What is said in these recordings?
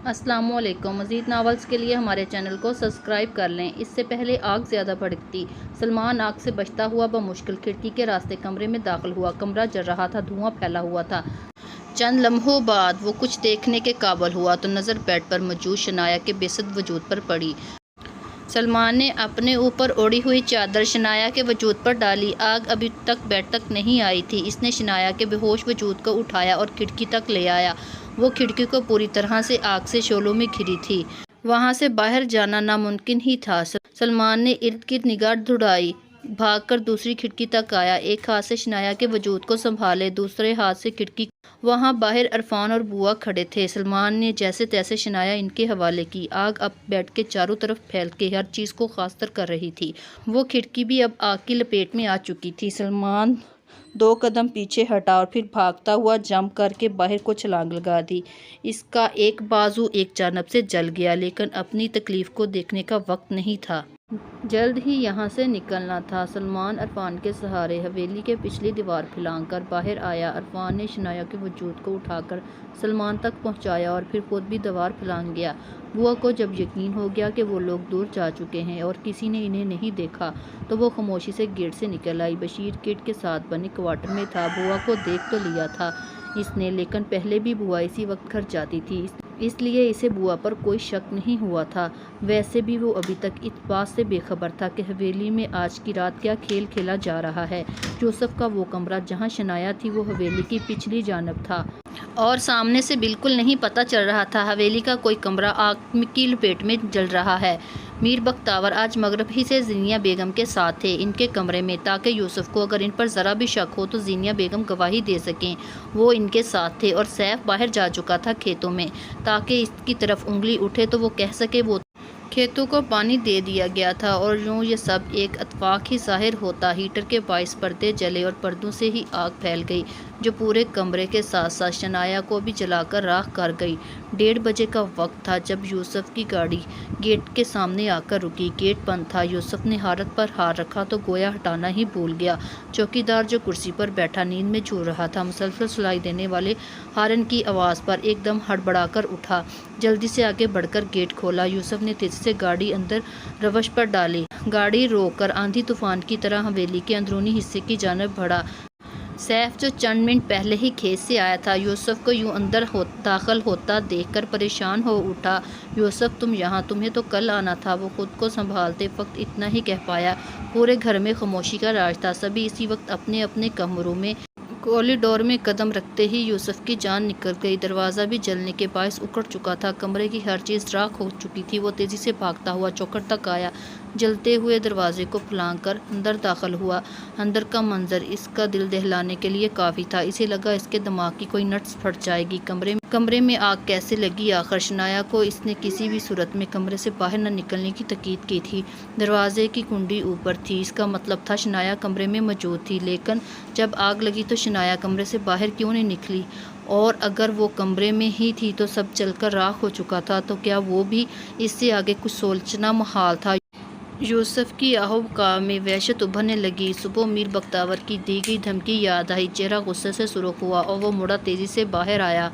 السلام علیکم۔ مزید ناولز کے لیے ہمارے چینل کو سبسکرائب کر لیں۔ اس سے پہلے آگ زیادہ بھڑکتی، سلمان آگ سے بچتا ہوا بمشکل کھڑکی کے راستے کمرے میں داخل ہوا۔ کمرہ جل رہا تھا، دھواں پھیلا ہوا تھا۔ چند لمحوں بعد وہ کچھ دیکھنے کے قابل ہوا تو نظر بیڈ پر موجود شنایا کے بے سد وجود پر پڑی۔ سلمان نے اپنے اوپر اوڑھی ہوئی چادر شنایا کے وجود پر ڈالی۔ آگ ابھی تک بیڈ تک نہیں آئی تھی۔ اس نے شنایا کے بے ہوش وجود کو اٹھایا اور کھڑکی تک لے آیا۔ وہ کھڑکی کو پوری طرح سے آگ سے شعلوں میں گھری تھی۔ وہاں سے باہر جانا ناممکن ہی تھا۔ سلمان نے ارد گرد نگاہ دوڑائی، بھاگ کر دوسری کھڑکی تک آیا۔ ایک ہاتھ سے شنایا کے وجود کو سنبھالے، دوسرے ہاتھ سے کھڑکی۔ وہاں باہر عرفان اور بوا کھڑے تھے۔ سلمان نے جیسے تیسے شنایا ان کے حوالے کی۔ آگ اب بیڈ کے چاروں طرف پھیل کے ہر چیز کو خاصتر کر رہی تھی۔ وہ کھڑکی بھی اب آگ کی لپیٹ میں آ چکی تھی۔ سلمان 2 قدم پیچھے ہٹا اور پھر بھاگتا ہوا جمپ کر کے باہر کو چھلانگ لگا دی۔ اس کا ایک بازو ایک جانب سے جل گیا، لیکن اپنی تکلیف کو دیکھنے کا وقت نہیں تھا۔ جلد ہی یہاں سے نکلنا تھا۔ سلمان عرفان کے سہارے حویلی کے پچھلی دیوار پھلانگ کر باہر آیا۔ عرفان نے شنایا کے وجود کو اٹھا کر سلمان تک پہنچایا اور پھر خود بھی دیوار پھلانگ گیا۔ بوا کو جب یقین ہو گیا کہ وہ لوگ دور جا چکے ہیں اور کسی نے انہیں نہیں دیکھا تو وہ خاموشی سے گیٹ سے نکل آئی۔ بشیر کٹ کے ساتھ بنے کوارٹر میں تھا۔ بوا کو دیکھ تو لیا تھا اس نے، لیکن پہلے بھی بوا اسی وقت گھر جاتی تھی، اس لیے اسے بوا پر کوئی شک نہیں ہوا تھا۔ ویسے بھی وہ ابھی تک اس بات سے بے خبر تھا کہ حویلی میں آج کی رات کیا کھیل کھیلا جا رہا ہے۔ یوسف کا وہ کمرہ جہاں شنایا تھی وہ حویلی کی پچھلی جانب تھا اور سامنے سے بالکل نہیں پتہ چل رہا تھا حویلی کا کوئی کمرہ آگ کی لپیٹ میں جل رہا ہے۔ میر بختیار آج مغرب ہی سے زینیا بیگم کے ساتھ تھے ان کے کمرے میں، تاکہ یوسف کو اگر ان پر ذرا بھی شک ہو تو زینیا بیگم گواہی دے سکیں۔ وہ ان کے ساتھ تھے اور سیف باہر جا چکا تھا کھیتوں میں، تاکہ اس کی طرف انگلی اٹھے تو وہ کہہ سکے وہ کھیتوں کو پانی دے دیا گیا تھا۔ اور یوں یہ سب ایک اتفاق ہی ظاہر ہوتا۔ ہیٹر کے باعث پردے جلے اور پردوں سے ہی آگ پھیل گئی جو پورے کمرے کے ساتھ ساتھ شنایا کو بھی جلا کر راکھ کر گئی۔ 1:30 بجے کا وقت تھا جب یوسف کی گاڑی گیٹ کے سامنے آ کر رکی۔ گیٹ بند تھا۔ یوسف نے حارت پر ہاتھ رکھا تو گویا ہٹانا ہی بھول گیا۔ چوکیدار جو کرسی پر بیٹھا نیند میں جھول رہا تھا، مسلسل سلائی دینے والے ہارن کی آواز پر ایک دم ہڑبڑا کر اٹھا۔ جلدی سے آگے بڑھ کر گیٹ کھولا۔ یوسف نے تیزی سے گاڑی اندر روش پر ڈالی۔ گاڑی روک کر آندھی طوفان کی طرح حویلی کے اندرونی حصے کی جانب بڑھا۔ سیف جو چند منٹ پہلے ہی کھیت سے آیا تھا، یوسف کو یوں اندر داخل ہوتا دیکھ کر پریشان ہو اٹھا۔ یوسف تم یہاں، تمہیں تو کل آنا تھا۔ وہ خود کو سنبھالتے وقت اتنا ہی کہہ پایا۔ پورے گھر میں خاموشی کا راج تھا۔ سبھی اسی وقت اپنے اپنے کمروں میں کوریڈور میں قدم رکھتے ہی یوسف کی جان نکل گئی۔ دروازہ بھی جلنے کے باعث اکھڑ چکا تھا۔ کمرے کی ہر چیز راکھ ہو چکی تھی۔ وہ تیزی سے بھاگتا ہوا چوکھٹ تک آیا، جلتے ہوئے دروازے کو پھلانگ کر اندر داخل ہوا۔ اندر کا منظر اس کا دل دہلانے کے لیے کافی تھا۔ اسے لگا اس کے دماغ کی کوئی نٹس پھٹ جائے گی۔ کمرے میں آگ کیسے لگی آخر؟ شنایا کو اس نے کسی بھی صورت میں کمرے سے باہر نہ نکلنے کی تاکید کی تھی۔ دروازے کی کنڈی اوپر تھی، اس کا مطلب تھا شنایا کمرے میں موجود تھی۔ لیکن جب آگ لگی تو شنایا کمرے سے باہر کیوں نہیں نکلی؟ اور اگر وہ کمرے میں ہی تھی تو سب جل کر راکھ ہو چکا تھا، تو کیا وہ بھی؟ اس سے آگے کچھ سوچنا محال تھا۔ یوسف کی آہو بکاؤ میں وحشت ابھرنے لگی۔ صبح میر بختیار کی دی گئی دھمکی یاد آئی۔ چہرہ غصے سے سرخ ہوا اور وہ مڑا تیزی سے باہر آیا۔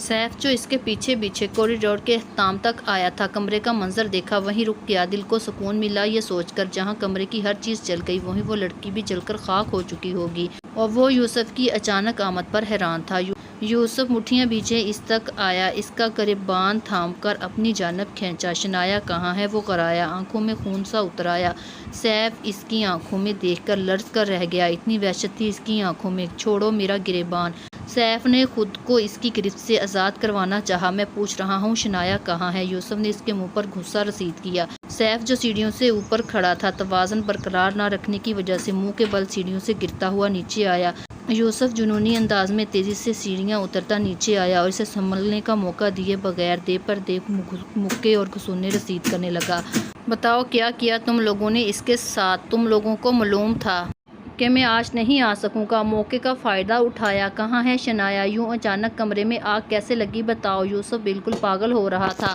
سیف جو اس کے پیچھے پیچھے کوریڈور کے اختتام تک آیا تھا، کمرے کا منظر دیکھا، وہیں رک گیا۔ دل کو سکون ملا یہ سوچ کر جہاں کمرے کی ہر چیز جل گئی وہیں وہ لڑکی بھی جل کر خاک ہو چکی ہوگی۔ اور وہ یوسف کی اچانک آمد پر حیران تھا۔ یوسف مٹھیاں بھیجے اس تک آیا، اس کا گریبان تھام کر اپنی جانب کھینچا۔ شنایا کہاں ہے؟ وہ غرایا، آنکھوں میں خون سا اتر آیا۔ سیف اس کی آنکھوں میں دیکھ کر لرز کر رہ گیا۔ اتنی وحشت تھی اس کی آنکھوں میں۔ چھوڑو میرا گریبان۔ سیف نے خود کو اس کی گرفت سے آزاد کروانا چاہا۔ میں پوچھ رہا ہوں شنایا کہاں ہے؟ یوسف نے اس کے منہ پر غصہ رسید کیا۔ سیف جو سیڑھیوں سے اوپر کھڑا تھا، توازن برقرار نہ رکھنے کی وجہ سے منہ کے بل سیڑھیوں سے گرتا ہوا نیچے آیا۔ یوسف جنونی انداز میں تیزی سے سیڑھیاں اترتا نیچے آیا اور اسے سنبھلنے کا موقع دیے بغیر دے پر دے مکے اور گھسونے رسید کرنے لگا۔ بتاؤ کیا کیا تم لوگوں نے اس کے ساتھ؟ تم لوگوں کو معلوم تھا کہ میں آج نہیں آ سکوں گا۔ موقع کا فائدہ اٹھایا۔ کہاں ہے شنایا؟ یوں اچانک کمرے میں آگ کیسے لگی بتاؤ؟ یوسف بالکل پاگل ہو رہا تھا۔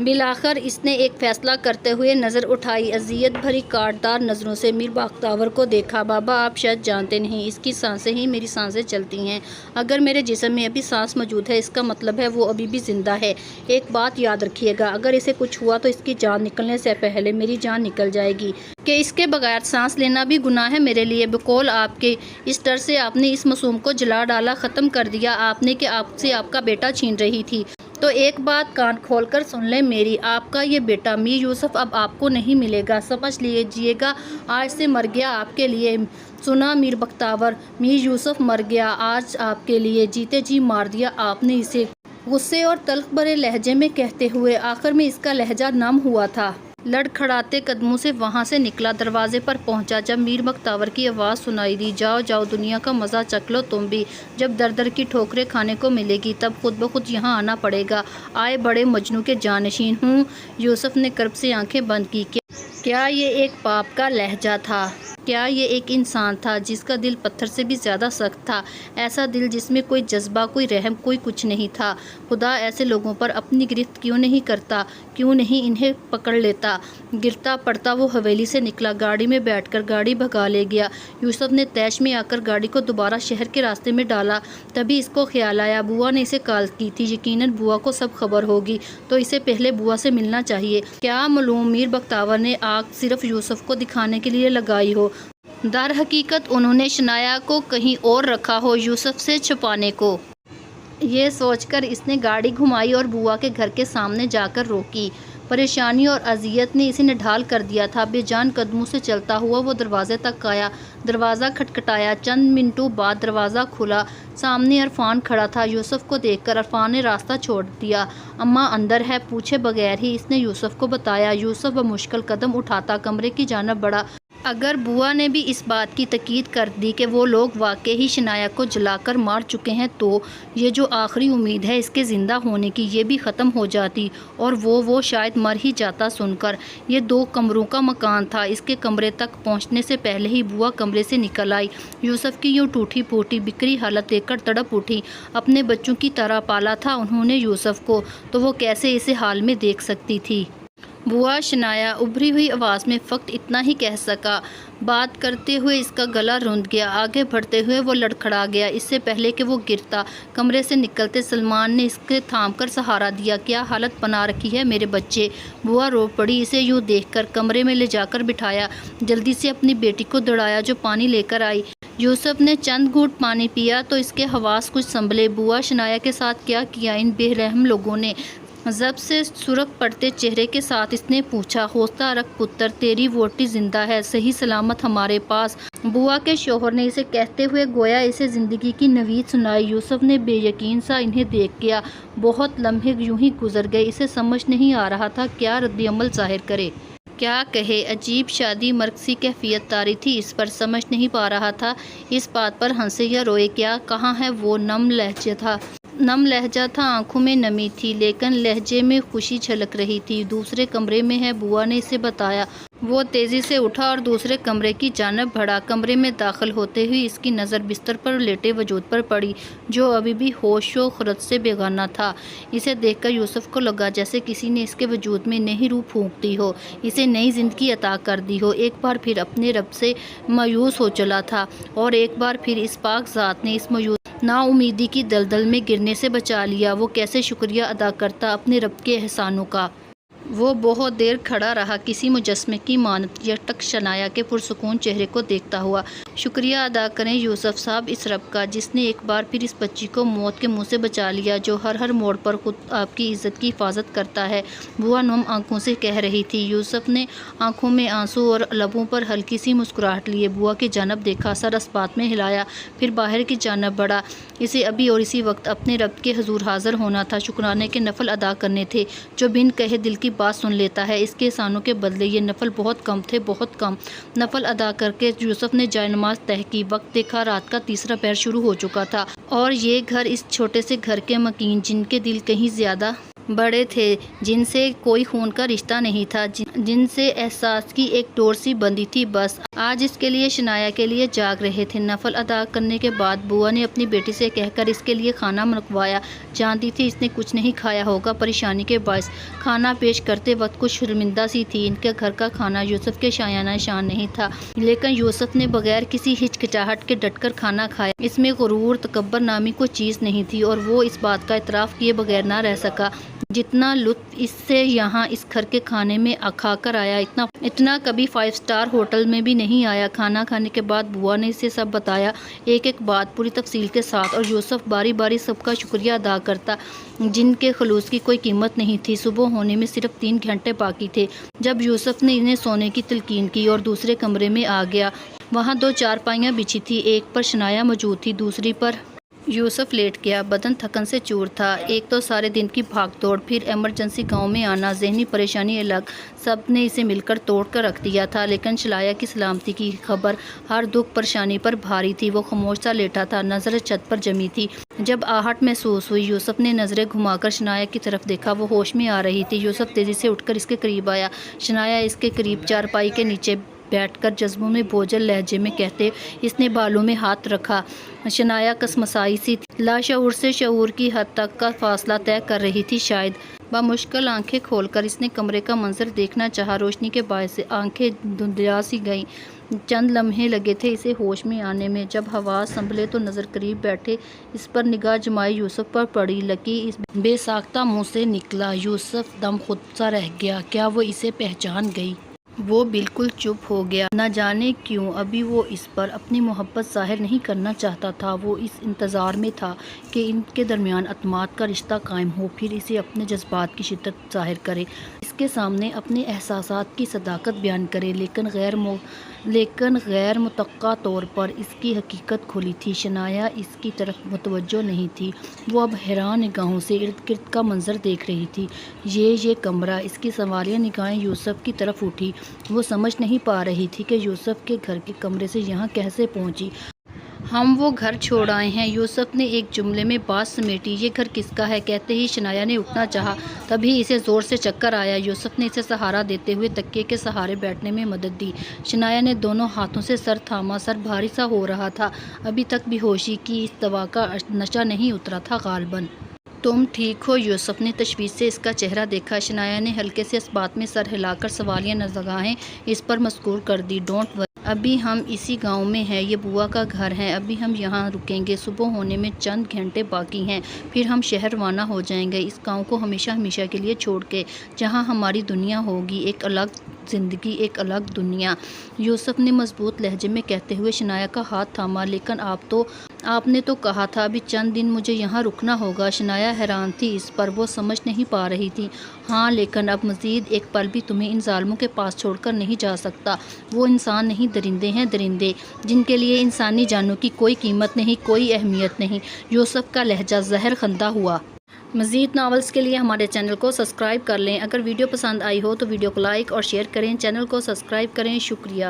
بالآخر اس نے ایک فیصلہ کرتے ہوئے نظر اٹھائی، اذیت بھری کاٹدار نظروں سے میر بختیار کو دیکھا۔ بابا، آپ شاید جانتے نہیں، اس کی سانسیں ہی میری سانسیں چلتی ہیں۔ اگر میرے جسم میں ابھی سانس موجود ہے، اس کا مطلب ہے وہ ابھی بھی زندہ ہے۔ ایک بات یاد رکھیے گا، اگر اسے کچھ ہوا تو اس کی جان نکلنے سے پہلے میری جان نکل جائے گی کہ اس کے بغیر سانس لینا بھی گناہ ہے میرے لیے۔ بقول آپ کے اس ڈر سے آپ نے اس معصوم کو جلا ڈالا، ختم کر دیا آپ نے کہ آپ سے آپ کا بیٹا چھین رہی تھی۔ تو ایک بات کان کھول کر سن لیں میری، آپ کا یہ بیٹا میر یوسف اب آپ کو نہیں ملے گا، سمجھ لیجیے گا، آج سے مر گیا آپ کے لیے۔ سنا میر بختیار، میر یوسف مر گیا آج آپ کے لیے، جیتے جی مار دیا آپ نے اسے، غصے اور تلخ بھرے لہجے میں کہتے ہوئے۔ آخر میں اس کا لہجہ نم ہوا تھا، لڑکھڑاتے قدموں سے وہاں سے نکلا، دروازے پر پہنچا۔ جب میر بختیار کی آواز سنائی دی، جاؤ جاؤ دنیا کا مزہ چکھ لو تم بھی، جب در در کی ٹھوکریں کھانے کو ملے گی تب خود بخود یہاں آنا پڑے گا، آئے بڑے مجنوں کے جانشین ہوں۔ یوسف نے کرب سے آنکھیں بند کی۔ کیا یہ ایک باپ کا لہجہ تھا؟ کیا یہ ایک انسان تھا جس کا دل پتھر سے بھی زیادہ سخت تھا؟ ایسا دل جس میں کوئی جذبہ، کوئی رحم، کوئی کچھ نہیں تھا۔ خدا ایسے لوگوں پر اپنی گرفت کیوں نہیں کرتا، کیوں نہیں انہیں پکڑ لیتا؟ گرتا پڑتا وہ حویلی سے نکلا، گاڑی میں بیٹھ کر گاڑی بھگا لے گیا۔ یوسف نے طیش میں آ کر گاڑی کو دوبارہ شہر کے راستے میں ڈالا۔ تبھی اس کو خیال آیا، بوا نے اسے کال کی تھی، یقیناً بوا کو سب خبر ہوگی، تو اسے پہلے بوا سے ملنا چاہیے۔ کیا معلوم میر بختیار نے آگ صرف یوسف کو دکھانے کے لیے لگائی ہو، در حقیقت انہوں نے شنایا کو کہیں اور رکھا ہو، یوسف سے چھپانے کو۔ یہ سوچ کر اس نے گاڑی گھمائی اور بوا کے گھر کے سامنے جا کر روکی۔ پریشانی اور اذیت نے اسے نڈھال کر دیا تھا۔ بے جان قدموں سے چلتا ہوا وہ دروازے تک آیا، دروازہ کھٹکھٹایا، چند منٹوں بعد دروازہ کھلا، سامنے عرفان کھڑا تھا۔ یوسف کو دیکھ کر عرفان نے راستہ چھوڑ دیا۔ اماں اندر ہے؟ پوچھے بغیر ہی اس نے یوسف کو بتایا۔ یوسف بمشکل قدم اٹھاتا کمرے کی جانب بڑھا۔ اگر بوا نے بھی اس بات کی تائید کر دی کہ وہ لوگ واقعی شنایا کو جلا کر مار چکے ہیں تو یہ جو آخری امید ہے اس کے زندہ ہونے کی، یہ بھی ختم ہو جاتی، اور وہ شاید مر ہی جاتا سن کر۔ یہ 2 کمروں کا مکان تھا، اس کے کمرے تک پہنچنے سے پہلے ہی بوا کمرے سے نکل آئی۔ یوسف کی یوں ٹوٹی پھوٹی بکھری حالت دیکھ کر تڑپ اٹھی۔ اپنے بچوں کی طرح پالا تھا انہوں نے یوسف کو، تو وہ کیسے اسے حال میں دیکھ سکتی تھی؟ بوا، شنایا ابھری ہوئی آواز میں فقط اتنا ہی کہہ سکا۔ بات کرتے ہوئے اس کا گلا روند گیا، آگے بڑھتے ہوئے وہ لڑکھڑا گیا۔ اس سے پہلے کہ وہ گرتا کمرے سے نکلتے سلمان نے اس کے تھام کر سہارا دیا۔ کیا حالت بنا رکھی ہے میرے بچے! بوا رو پڑی اسے یوں دیکھ کر، کمرے میں لے جا کر بٹھایا، جلدی سے اپنی بیٹی کو دوڑایا جو پانی لے کر آئی۔ یوسف نے چند گھونٹ پانی پیا تو اس کے حواس کچھ سنبھلے۔ بوا، شنایا کے ساتھ کیا کیا ان بے رحم لوگوں نے؟ ضبط سے سرخ پڑتے چہرے کے ساتھ اس نے پوچھا۔ حوصلہ رکھ پتر، تیری ووٹی زندہ ہے، صحیح سلامت ہمارے پاس، بوا کے شوہر نے اسے کہتے ہوئے گویا اسے زندگی کی نوید سنائی۔ یوسف نے بے یقین سا انہیں دیکھ گیا۔ بہت لمحے یوں ہی گزر گئے، اسے سمجھ نہیں آ رہا تھا کیا رد عمل ظاہر کرے، کیا کہے۔ عجیب شادی مرگ سی کیفیت طاری تھی اس پر، سمجھ نہیں پا رہا تھا اس بات پر ہنسے یا روئے۔ کیا کہاں ہے وہ نم لہجہ تھا، آنکھوں میں نمی تھی، لیکن لہجے میں خوشی جھلک رہی تھی۔ دوسرے کمرے میں ہے، بوا نے اسے بتایا۔ وہ تیزی سے اٹھا اور دوسرے کمرے کی جانب بڑھا۔ کمرے میں داخل ہوتے ہوئے اس کی نظر بستر پر لیٹے وجود پر پڑی جو ابھی بھی ہوش و خرد سے بیگانہ تھا۔ اسے دیکھ کر یوسف کو لگا جیسے کسی نے اس کے وجود میں نئی روح پھونک دی ہو، اسے نئی زندگی عطا کر دی ہو۔ ایک بار پھر اپنے رب سے مایوس ہو چلا تھا، اور ایک بار پھر اس پاک ذات نے اس مایوس نا امیدی کی دلدل میں گرنے سے بچا لیا۔ وہ کیسے شکریہ ادا کرتا اپنے رب کے احسانوں کا۔ وہ بہت دیر کھڑا رہا، کسی مجسمے کی مانند یکٹک شنایا کے پرسکون چہرے کو دیکھتا ہوا۔ شکریہ ادا کریں یوسف صاحب اس رب کا جس نے ایک بار پھر اس بچی کو موت کے منہ سے بچا لیا، جو ہر موڑ پر خود آپ کی عزت کی حفاظت کرتا ہے، بوا نم آنکھوں سے کہہ رہی تھی۔ یوسف نے آنکھوں میں آنسو اور لبوں پر ہلکی سی مسکراہٹ لیے بوا کی جانب دیکھا، سر اس بات میں ہلایا، پھر باہر کی جانب بڑھا۔ اسے ابھی اور اسی وقت اپنے رب کے حضور حاضر ہونا تھا، شکرانے کے نفل ادا کرنے تھے، جو بن کہے دل کی بات سن لیتا ہے۔ اس کے احسانوں کے بدلے یہ نفل بہت کم تھے، بہت کم۔ نفل ادا کر کے یوسف نے جائے نماز تہہ کی، وقت دیکھا رات کا تیسرا پہر شروع ہو چکا تھا، اور یہ گھر اس چھوٹے سے گھر کے مکین جن کے دل کہیں زیادہ بڑے تھے، جن سے کوئی خون کا رشتہ نہیں تھا، جن سے احساس کی ایک ڈور سی بندھی تھی، بس آج اس کے لیے شنایا کے لیے جاگ رہے تھے۔ نفل ادا کرنے کے بعد بوا نے اپنی بیٹی سے کہہ کر اس کے لیے کھانا منگوایا۔ جانتی تھی اس نے کچھ نہیں کھایا ہوگا، پریشانی کے باعث کھانا پیش کرتے وقت کچھ شرمندہ سی تھی۔ ان کے گھر کا کھانا یوسف کے شایانہ شان نہیں تھا، لیکن یوسف نے بغیر کسی ہچکچاہٹ کے ڈٹ کر کھانا کھایا۔ اس میں غرور، تکبر نامی کوئی چیز نہیں تھی اور وہ اس بات کا اعتراف کیے بغیر نہ رہ سکا۔ جتنا لطف اس سے یہاں اس گھر کے کھانے میں کھا کر آیا، اتنا کبھی 5 اسٹار ہوٹل میں بھی نہیں آیا۔ کھانا کھانے کے بعد بوا نے اسے سب بتایا، ایک ایک بات پوری تفصیل کے ساتھ، اور یوسف باری باری سب کا شکریہ ادا کرتا، جن کے خلوص کی کوئی قیمت نہیں تھی۔ صبح ہونے میں صرف 3 گھنٹے باقی تھے جب یوسف نے انہیں سونے کی تلقین کی اور دوسرے کمرے میں آ گیا۔ وہاں 2 چارپائیاں بچھی تھی، ایک پر شنایا موجود تھی، دوسری پر یوسف لیٹ گیا۔ بدن تھکن سے چور تھا، ایک تو سارے دن کی بھاگ دوڑ، پھر ایمرجنسی گاؤں میں آنا، ذہنی پریشانی الگ، سب نے اسے مل کر توڑ کر رکھ دیا تھا۔ لیکن شنایا کی سلامتی کی خبر ہر دکھ پریشانی پر بھاری تھی۔ وہ خاموش سا لیٹا تھا، نظر چھت پر جمی تھی۔ جب آہٹ محسوس ہوئی، یوسف نے نظریں گھما کر شنایا کی طرف دیکھا، وہ ہوش میں آ رہی تھی۔ یوسف تیزی سے اٹھ کر اس کے قریب آیا۔ شنایا اس کے قریب چارپائی کے نیچے بیٹھ کر جذبوں میں بوجھل لہجے میں کہتے اس نے بالوں میں ہاتھ رکھا۔ شنایا کسمسائی سی تھی، لاشعور سے شعور کی حد تک کا فاصلہ طے کر رہی تھی شاید۔ بمشکل آنکھیں کھول کر اس نے کمرے کا منظر دیکھنا چاہا، روشنی کے باعث آنکھیں دھندلا سی گئیں۔ چند لمحے لگے تھے اسے ہوش میں آنے میں۔ جب حواس سنبھلے تو نظر قریب بیٹھے اس پر نگاہ جمائی یوسف پر پڑی۔ لکی اس بے ساختہ منہ سے نکلا۔ یوسف دم خود سا رہ گیا، کیا وہ اسے پہچان گئی؟ وہ بالکل چپ ہو گیا، نہ جانے کیوں ابھی وہ اس پر اپنی محبت ظاہر نہیں کرنا چاہتا تھا۔ وہ اس انتظار میں تھا کہ ان کے درمیان اعتماد کا رشتہ قائم ہو، پھر اسے اپنے جذبات کی شدت ظاہر کرے، اس کے سامنے اپنے احساسات کی صداقت بیان کرے۔ لیکن غیر متوقع طور پر اس کی حقیقت کھلی تھی۔ شنایا اس کی طرف متوجہ نہیں تھی، وہ اب حیران نگاہوں سے ارد گرد کا منظر دیکھ رہی تھی۔ یہ کمرہ، اس کی سوالیہ نگاہیں یوسف کی طرف اٹھی۔ وہ سمجھ نہیں پا رہی تھی کہ یوسف کے گھر کے کمرے سے یہاں کیسے پہنچی۔ ہم وہ گھر چھوڑ آئے ہیں، یوسف نے ایک جملے میں بات سمیٹی۔ یہ گھر کس کا ہے؟ کہتے ہی شنایا نے اٹھنا چاہا، تبھی اسے زور سے چکر آیا۔ یوسف نے اسے سہارا دیتے ہوئے تکیے کے سہارے بیٹھنے میں مدد دی۔ شنایا نے دونوں ہاتھوں سے سر تھاما، سر بھاری سا ہو رہا تھا، ابھی تک بے ہوشی کی اس دوا کا نشہ نہیں اترا تھا غالباً۔ تم ٹھیک ہو؟ یوسف نے تشویش سے اس کا چہرہ دیکھا۔ شنایا نے ہلکے سے اس بات میں سر ہلا کر سوالیہ نگاہیں اس پر مسکور کر دی۔ ڈونٹ وری، ابھی ہم اسی گاؤں میں ہیں، یہ بوا کا گھر ہے، ابھی ہم یہاں رکیں گے، صبح ہونے میں چند گھنٹے باقی ہیں، پھر ہم شہر روانہ ہو جائیں گے، اس گاؤں کو ہمیشہ ہمیشہ کے لیے چھوڑ کے، جہاں ہماری دنیا ہوگی، ایک الگ زندگی، ایک الگ دنیا۔ یوسف نے مضبوط لہجے میں کہتے ہوئے شنایا کا ہاتھ تھاما۔ لیکن آپ نے تو کہا تھا ابھی چند دن مجھے یہاں رکنا ہوگا۔ شنایا حیران تھی اس پر، وہ سمجھ نہیں پا رہی تھی۔ ہاں، لیکن اب مزید ایک پل بھی تمہیں ان ظالموں کے پاس چھوڑ کر نہیں جا سکتا۔ وہ انسان نہیں، درندے ہیں، درندے، جن کے لیے انسانی جانوں کی کوئی قیمت نہیں، کوئی اہمیت نہیں۔ یوسف کا لہجہ زہر خندہ ہوا۔ مزید ناولز کے لیے ہمارے چینل کو سبسکرائب کر لیں۔ اگر ویڈیو پسند آئی ہو تو ویڈیو کو لائک اور شیئر کریں، چینل کو سبسکرائب کریں۔ شکریہ۔